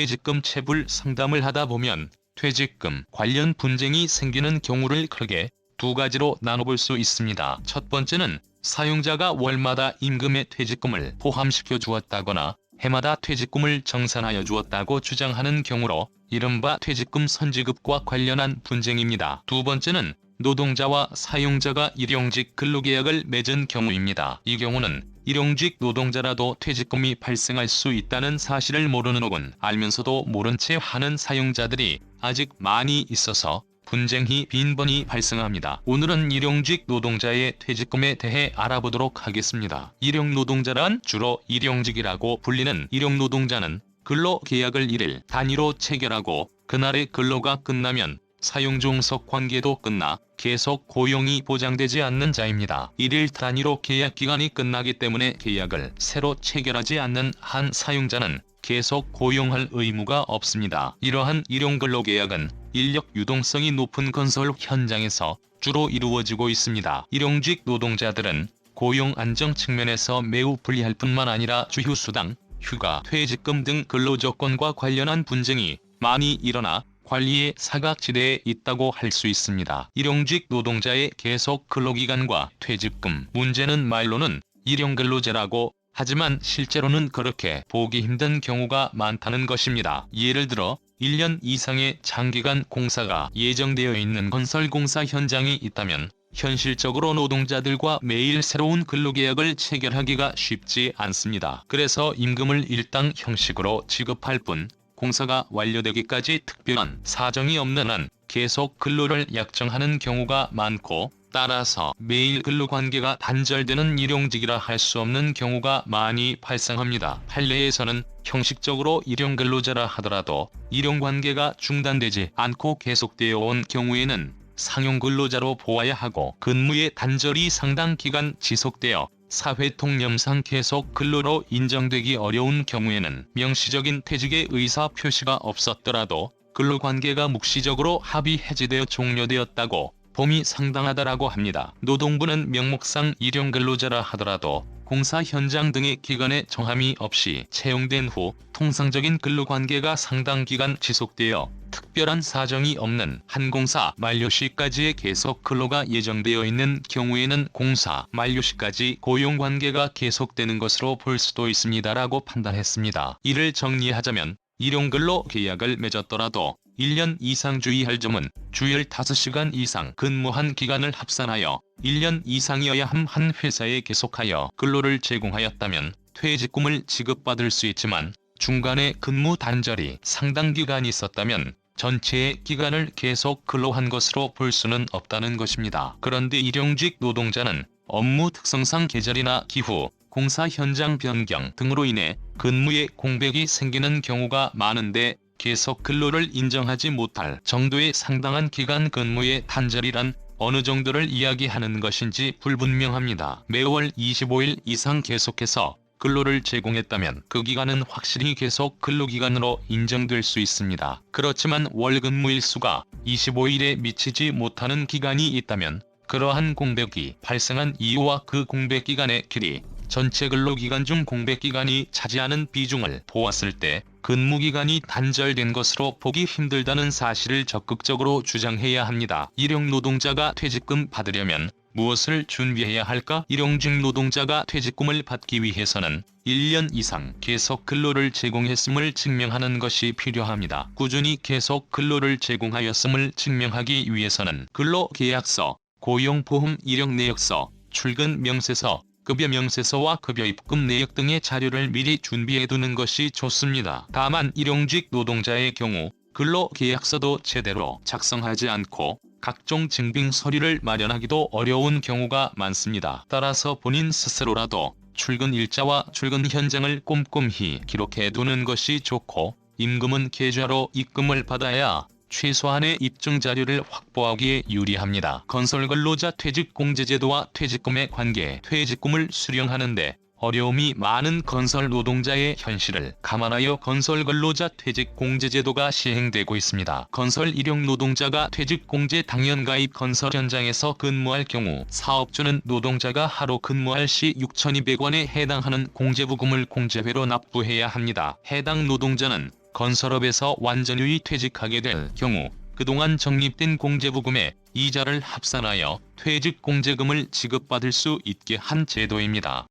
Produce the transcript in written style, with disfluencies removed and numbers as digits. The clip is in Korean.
퇴직금 체불 상담을 하다 보면 퇴직금 관련 분쟁이 생기는 경우를 크게 두 가지로 나눠볼 수 있습니다. 첫 번째는 사용자가 월마다 임금의 퇴직금을 포함시켜 주었다거나 해마다 퇴직금을 정산하여 주었다고 주장하는 경우로 이른바 퇴직금 선지급과 관련한 분쟁입니다. 두 번째는 노동자와 사용자가 일용직 근로계약을 맺은 경우입니다. 이 경우는 일용직 노동자라도 퇴직금이 발생할 수 있다는 사실을 모르는 혹은 알면서도 모른 채 하는 사용자들이 아직 많이 있어서 분쟁이 빈번히 발생합니다. 오늘은 일용직 노동자의 퇴직금에 대해 알아보도록 하겠습니다. 일용노동자란 주로 일용직이라고 불리는 일용노동자는 근로계약을 1일 단위로 체결하고 그날의 근로가 끝나면 사용종속 관계도 끝나 계속 고용이 보장되지 않는 자입니다. 1일 단위로 계약기간이 끝나기 때문에 계약을 새로 체결하지 않는 한 사용자는 계속 고용할 의무가 없습니다. 이러한 일용근로계약은 인력 유동성이 높은 건설 현장에서 주로 이루어지고 있습니다. 일용직 노동자들은 고용 안정 측면에서 매우 불리할 뿐만 아니라 주휴수당, 휴가, 퇴직금 등 근로조건과 관련한 분쟁이 많이 일어나 관리의 사각지대에 있다고 할 수 있습니다. 일용직 노동자의 계속 근로기간과 퇴직금 문제는 말로는 일용근로제라고 하지만 실제로는 그렇게 보기 힘든 경우가 많다는 것입니다. 예를 들어 1년 이상의 장기간 공사가 예정되어 있는 건설공사 현장이 있다면 현실적으로 노동자들과 매일 새로운 근로계약을 체결하기가 쉽지 않습니다. 그래서 임금을 일당 형식으로 지급할 뿐 공사가 완료되기까지 특별한 사정이 없는 한 계속 근로를 약정하는 경우가 많고 따라서 매일 근로관계가 단절되는 일용직이라 할 수 없는 경우가 많이 발생합니다. 판례에서는 형식적으로 일용근로자라 하더라도 일용관계가 중단되지 않고 계속되어 온 경우에는 상용근로자로 보아야 하고 근무의 단절이 상당 기간 지속되어 사회통념상 계속 근로로 인정되기 어려운 경우에는 명시적인 퇴직의 의사 표시가 없었더라도 근로관계가 묵시적으로 합의 해지되어 종료되었다고 봄이 상당하다라고 합니다. 노동부는 명목상 일용근로자라 하더라도 공사 현장 등의 기간에 정함이 없이 채용된 후 통상적인 근로관계가 상당 기간 지속되어 특별한 사정이 없는 한 공사 만료시까지의 계속 근로가 예정되어 있는 경우에는 공사 만료시까지 고용관계가 계속되는 것으로 볼 수도 있습니다라고 판단했습니다. 이를 정리하자면 일용근로 계약을 맺었더라도 1년 이상 주의할 점은 주 15시간 이상 근무한 기간을 합산하여 1년 이상이어야 한 회사에 계속하여 근로를 제공하였다면 퇴직금을 지급받을 수 있지만 중간에 근무 단절이 상당 기간 있었다면 전체의 기간을 계속 근로한 것으로 볼 수는 없다는 것입니다. 그런데 일용직 노동자는 업무 특성상 계절이나 기후, 공사 현장 변경 등으로 인해 근무에 공백이 생기는 경우가 많은데 계속 근로를 인정하지 못할 정도의 상당한 기간 근무의 단절이란 어느 정도를 이야기하는 것인지 불분명합니다. 매월 25일 이상 계속해서 근로를 제공했다면 그 기간은 확실히 계속 근로기간으로 인정될 수 있습니다. 그렇지만 월 근무일 수가 25일에 미치지 못하는 기간이 있다면 그러한 공백이 발생한 이유와 그 공백기간의 길이 전체 근로기간 중 공백기간이 차지하는 비중을 보았을 때 근무기간이 단절된 것으로 보기 힘들다는 사실을 적극적으로 주장해야 합니다. 일용노동자가 퇴직금 받으려면 무엇을 준비해야 할까? 일용직 노동자가 퇴직금을 받기 위해서는 1년 이상 계속 근로를 제공했음을 증명하는 것이 필요합니다. 꾸준히 계속 근로를 제공하였음을 증명하기 위해서는 근로계약서, 고용보험 이력내역서, 출근 명세서, 급여 명세서와 급여 입금 내역 등의 자료를 미리 준비해두는 것이 좋습니다. 다만 일용직 노동자의 경우 근로계약서도 제대로 작성하지 않고 각종 증빙 서류를 마련하기도 어려운 경우가 많습니다. 따라서 본인 스스로라도 출근 일자와 출근 현장을 꼼꼼히 기록해두는 것이 좋고 임금은 계좌로 입금을 받아야 최소한의 입증 자료를 확보하기에 유리합니다. 건설근로자 퇴직공제제도와 퇴직금의 관계. 퇴직금을 수령하는데 어려움이 많은 건설 노동자의 현실을 감안하여 건설근로자 퇴직공제제도가 시행되고 있습니다. 건설 일용 노동자가 퇴직공제 당연가입 건설 현장에서 근무할 경우 사업주는 노동자가 하루 근무할 시 6,200원에 해당하는 공제부금을 공제회로 납부해야 합니다. 해당 노동자는 건설업에서 완전히 퇴직하게 될 경우 그동안 적립된 공제부금에 이자를 합산하여 퇴직 공제금을 지급받을 수 있게 한 제도입니다.